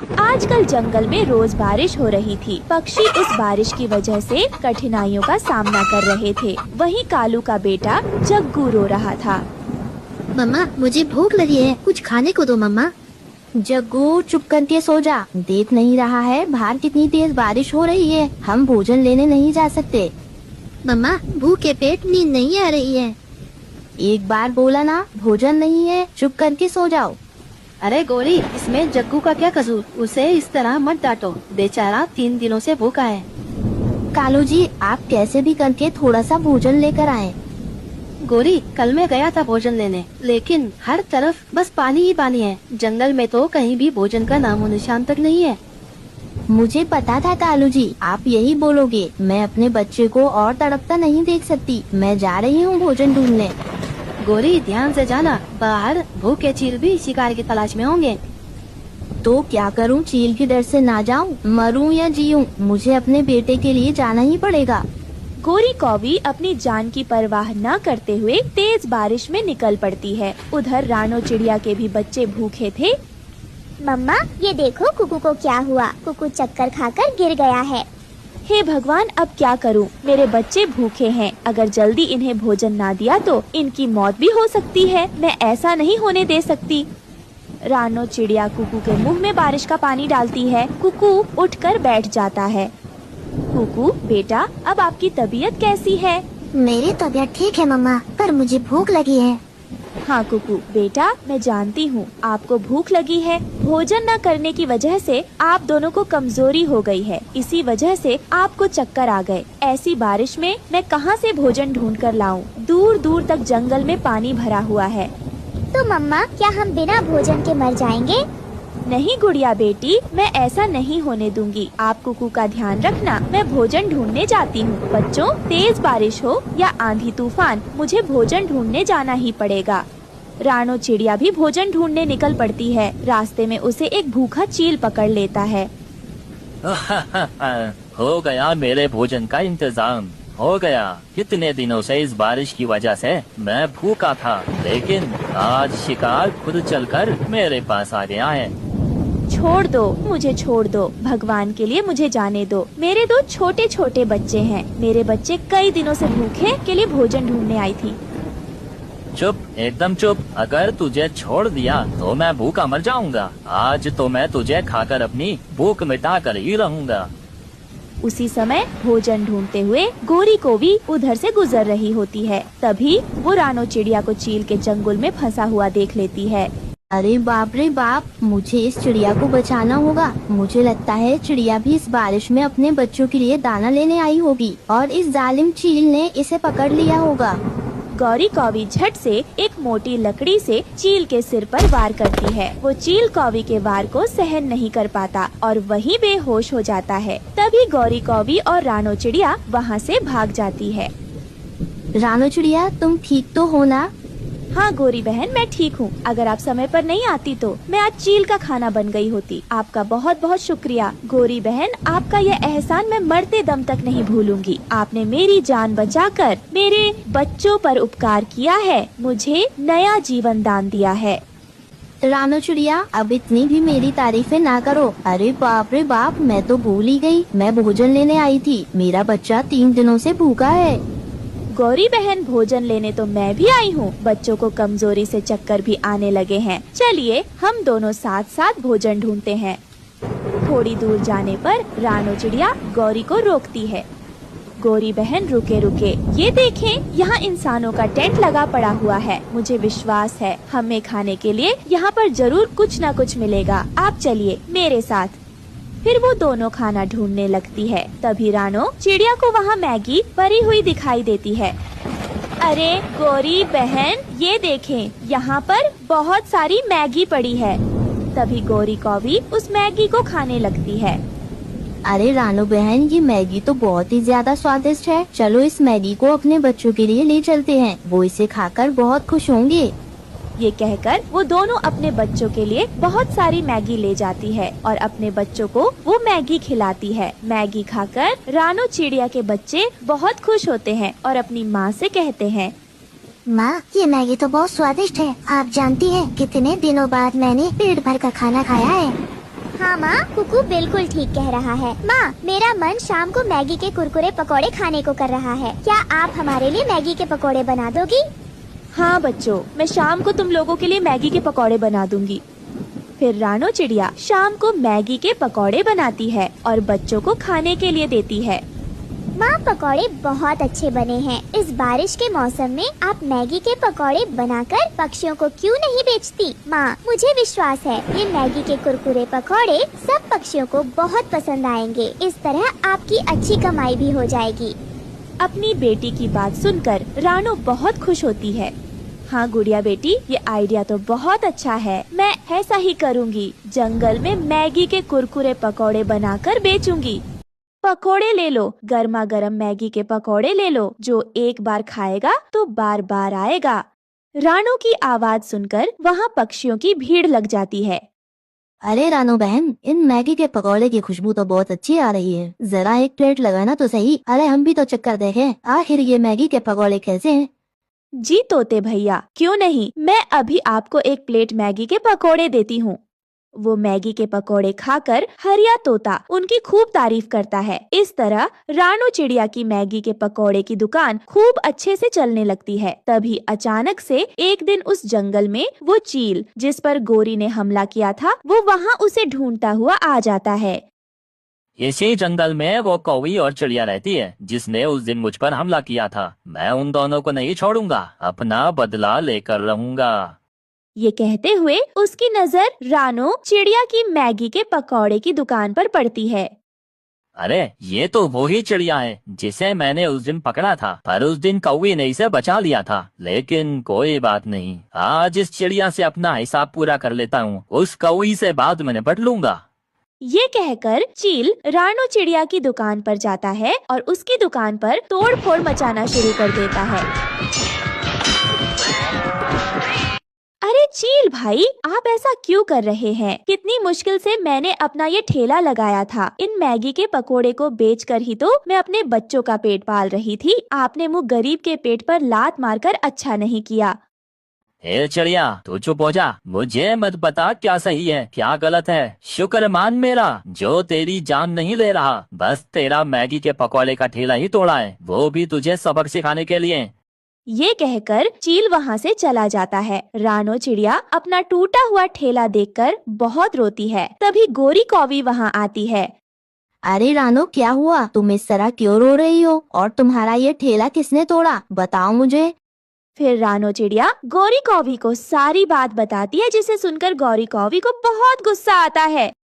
आजकल जंगल में रोज बारिश हो रही थी। पक्षी उस बारिश की वजह से कठिनाइयों का सामना कर रहे थे। वहीं कालू का बेटा जग्गू रो रहा था। मम्मा, मुझे भूख लगी है, कुछ खाने को दो मम्मा। जग्गू चुप करके सो जा। देख नहीं रहा है बाहर कितनी तेज बारिश हो रही है। हम भोजन लेने नहीं जा सकते। मम्मा, भूखे पेट नींद नहीं आ रही है। एक बार बोला ना, भोजन नहीं है, चुप करके सो जाओ। अरे गोरी, इसमें जग्गू का क्या कसूर? उसे इस तरह मत डांटो, बेचारा 3 दिनों से भूखा है। कालू जी, आप कैसे भी करके थोड़ा सा भोजन लेकर आए। गोरी, कल मैं गया था भोजन लेने, लेकिन हर तरफ बस पानी ही पानी है। जंगल में तो कहीं भी भोजन का नामो निशान तक नहीं है। मुझे पता था कालू जी, आप यही बोलोगे। मैं अपने बच्चे को और तड़पता नहीं देख सकती। मैं जा रही हूँ भोजन ढूंढने। गोरी, ध्यान से जाना, बाहर भूखे चील भी शिकार की तलाश में होंगे। तो क्या करूँ? चील के डर से ना जाऊँ? मरूं या जीऊं, मुझे अपने बेटे के लिए जाना ही पड़ेगा। गोरी कौवी अपनी जान की परवाह न करते हुए तेज बारिश में निकल पड़ती है। उधर रानो चिड़िया के भी बच्चे भूखे थे। मम्मा, ये देखो कुकू को क्या हुआ। कुकू चक्कर खाकर गिर गया है। हे भगवान, अब क्या करूं? मेरे बच्चे भूखे हैं। अगर जल्दी इन्हें भोजन ना दिया तो इनकी मौत भी हो सकती है। मैं ऐसा नहीं होने दे सकती। रानो चिड़िया कुकू के मुंह में बारिश का पानी डालती है। कुकू उठकर बैठ जाता है। कुकू बेटा, अब आपकी तबीयत कैसी है? मेरी तबीयत ठीक है मम्मा, पर मुझे भूख लगी है। हाँ कुकू बेटा, मैं जानती हूँ आपको भूख लगी है। भोजन न करने की वजह से आप दोनों को कमजोरी हो गई है। इसी वजह से आपको चक्कर आ गए। ऐसी बारिश में मैं कहाँ से भोजन ढूंढ कर लाऊं? दूर दूर तक जंगल में पानी भरा हुआ है। तो मम्मा, क्या हम बिना भोजन के मर जाएंगे? नहीं गुड़िया बेटी, मैं ऐसा नहीं होने दूंगी। आप कुकू का ध्यान रखना। मैं भोजन ढूंढने जाती हूँ। बच्चों, तेज बारिश हो या आंधी तूफान, मुझे भोजन ढूंढने जाना ही पड़ेगा। रानो चिड़िया भी भोजन ढूंढने निकल पड़ती है। रास्ते में उसे एक भूखा चील पकड़ लेता है। हो गया मेरे भोजन का इंतजाम, हो गया। कितने दिनों से इस बारिश की वजह से मैं भूखा था, लेकिन आज शिकार खुद चलकर मेरे पास आ गया है। छोड़ दो, मुझे छोड़ दो। भगवान के लिए मुझे जाने दो। मेरे 2 छोटे छोटे बच्चे हैं। मेरे बच्चे कई दिनों से भूखे के लिए भोजन ढूंढने आई थी। चुप, एकदम चुप। अगर तुझे छोड़ दिया तो मैं भूखा मर जाऊंगा। आज तो मैं तुझे खाकर अपनी भूख मिटा कर ही रहूंगा। उसी समय भोजन ढूंढते हुए गोरी को भी उधर से गुजर रही होती है। तभी वो रानो चिड़िया को चील के चंगुल में फंसा हुआ देख लेती है। अरे बाप रे बाप, मुझे इस चिड़िया को बचाना होगा। मुझे लगता है चिड़िया भी इस बारिश में अपने बच्चों के लिए दाना लेने आई होगी और इस जालिम चील ने इसे पकड़ लिया होगा। गौरी कौवी झट से एक मोटी लकड़ी से चील के सिर पर वार करती है। वो चील कौवी के वार को सहन नहीं कर पाता और वहीं बेहोश हो जाता है। तभी गौरी कौवी और रानो चिड़िया वहाँ से भाग जाती है। रानो चिड़िया, तुम ठीक तो हो ना? हाँ गोरी बहन, मैं ठीक हूँ। अगर आप समय पर नहीं आती तो मैं आज चील का खाना बन गई होती। आपका बहुत बहुत शुक्रिया गोरी बहन। आपका यह एहसान मैं मरते दम तक नहीं भूलूंगी। आपने मेरी जान बचाकर मेरे बच्चों पर उपकार किया है, मुझे नया जीवन दान दिया है। रानो चिड़िया, अब इतनी भी मेरी तारीफें ना करो। अरे बाप रे बाप, मैं तो भूल ही गई। मैं भोजन लेने आई थी। मेरा बच्चा 3 दिनों से भूखा है। गौरी बहन, भोजन लेने तो मैं भी आई हूँ। बच्चों को कमजोरी से चक्कर भी आने लगे हैं। चलिए हम दोनों साथ साथ भोजन ढूंढते हैं। थोड़ी दूर जाने पर रानो चिड़िया गौरी को रोकती है। गौरी बहन, रुके रुके, ये देखें, यहाँ इंसानों का टेंट लगा पड़ा हुआ है। मुझे विश्वास है हमें खाने के लिए यहाँ पर जरूर कुछ न कुछ मिलेगा। आप चलिए मेरे साथ। फिर वो दोनों खाना ढूंढने लगती है। तभी रानो चिड़िया को वहाँ मैगी पड़ी हुई दिखाई देती है। अरे गौरी बहन, ये देखें, यहाँ पर बहुत सारी मैगी पड़ी है। तभी गौरी कौवी उस मैगी को खाने लगती है। अरे रानो बहन, ये मैगी तो बहुत ही ज्यादा स्वादिष्ट है। चलो इस मैगी को अपने बच्चों के लिए ले चलते हैं। वो इसे खाकर बहुत खुश होंगे। ये कहकर वो दोनों अपने बच्चों के लिए बहुत सारी मैगी ले जाती है और अपने बच्चों को वो मैगी खिलाती है। मैगी खाकर रानो चिड़िया के बच्चे बहुत खुश होते हैं और अपनी माँ से कहते हैं, माँ, ये मैगी तो बहुत स्वादिष्ट है। आप जानती हैं कितने दिनों बाद मैंने पेट भर का खाना खाया है। हाँ हाँ माँ, कुकू बिल्कुल ठीक कह रहा है। माँ, मेरा मन शाम को मैगी के कुरकुरे पकौड़े खाने को कर रहा है। क्या आप हमारे लिए मैगी के पकौड़े बना दोगी? हाँ बच्चों, मैं शाम को तुम लोगों के लिए मैगी के पकौड़े बना दूंगी। फिर रानो चिड़िया शाम को मैगी के पकौड़े बनाती है और बच्चों को खाने के लिए देती है। माँ, पकौड़े बहुत अच्छे बने हैं। इस बारिश के मौसम में आप मैगी के पकौड़े बनाकर पक्षियों को क्यों नहीं बेचती? माँ, मुझे विश्वास है ये मैगी के कुरकुरे पकौड़े सब पक्षियों को बहुत पसंद आएंगे। इस तरह आपकी अच्छी कमाई भी हो जाएगी। अपनी बेटी की बात सुनकर रानो बहुत खुश होती है। हाँ गुड़िया बेटी, ये आइडिया तो बहुत अच्छा है। मैं ऐसा ही करूँगी। जंगल में मैगी के कुरकुरे पकौड़े बनाकर बेचूंगी। पकोड़े ले लो, गर्मा गर्म मैगी के पकोड़े ले लो। जो एक बार खाएगा तो बार बार आएगा। रानो की आवाज सुनकर वहाँ पक्षियों की भीड़ लग जाती है। अरे रानो बहन, इन मैगी के पकौड़े की खुशबू तो बहुत अच्छी आ रही है। जरा एक प्लेट लगाना तो सही। अरे हम भी तो चक्कर देखें, आखिर ये मैगी के पकौड़े कैसे हैं? जी तोते भैया, क्यों नहीं, मैं अभी आपको एक प्लेट मैगी के पकोड़े देती हूँ। वो मैगी के पकोड़े खाकर हरिया तोता उनकी खूब तारीफ करता है। इस तरह रानो चिड़िया की मैगी के पकोड़े की दुकान खूब अच्छे से चलने लगती है। तभी अचानक से एक दिन उस जंगल में वो चील जिस पर गोरी ने हमला किया था, वो वहाँ उसे ढूंढता हुआ आ जाता है। इसी जंगल में वो कौवी और चिड़िया रहती है जिसने उस दिन मुझ पर हमला किया था। मैं उन दोनों को नहीं छोड़ूंगा, अपना बदला लेकर रहूंगा। ये कहते हुए उसकी नजर रानो चिड़िया की मैगी के पकौड़े की दुकान पर पड़ती है। अरे ये तो वो ही चिड़िया है जिसे मैंने उस दिन पकड़ा था, पर उस दिन कौवी ने इसे बचा लिया था। लेकिन कोई बात नहीं, आज इस चिड़िया से अपना हिसाब पूरा कर लेता हूँ। उस कौवी से बाद में निपट लूंगा। ये कहकर चील रानो चिड़िया की दुकान पर जाता है और उसकी दुकान पर तोड़ फोड़ मचाना शुरू कर देता है। अरे चील भाई, आप ऐसा क्यों कर रहे हैं? कितनी मुश्किल से मैंने अपना ये ठेला लगाया था। इन मैगी के पकोड़े को बेचकर ही तो मैं अपने बच्चों का पेट पाल रही थी। आपने मुँह गरीब के पेट पर लात मारकर अच्छा नहीं किया। हे चिड़िया, तू चुप हो जा। मुझे मत बता क्या सही है क्या गलत है। शुक्र मान मेरा जो तेरी जान नहीं ले रहा। बस तेरा मैगी के पकौड़े का ठेला ही तोड़ा है, वो भी तुझे सबक सिखाने के लिए। ये कहकर चील वहाँ से चला जाता है। रानो चिड़िया अपना टूटा हुआ ठेला देखकर बहुत रोती है। तभी गोरी कौवी वहाँ आती है। अरे रानो, क्या हुआ? तुम इस तरह क्यों रो रही हो? और तुम्हारा ये ठेला किसने तोड़ा? बताओ मुझे। फिर रानो चिड़िया गोरी कौवी को सारी बात बताती है, जिसे सुनकर गौरी कौवी को बहुत गुस्सा आता है।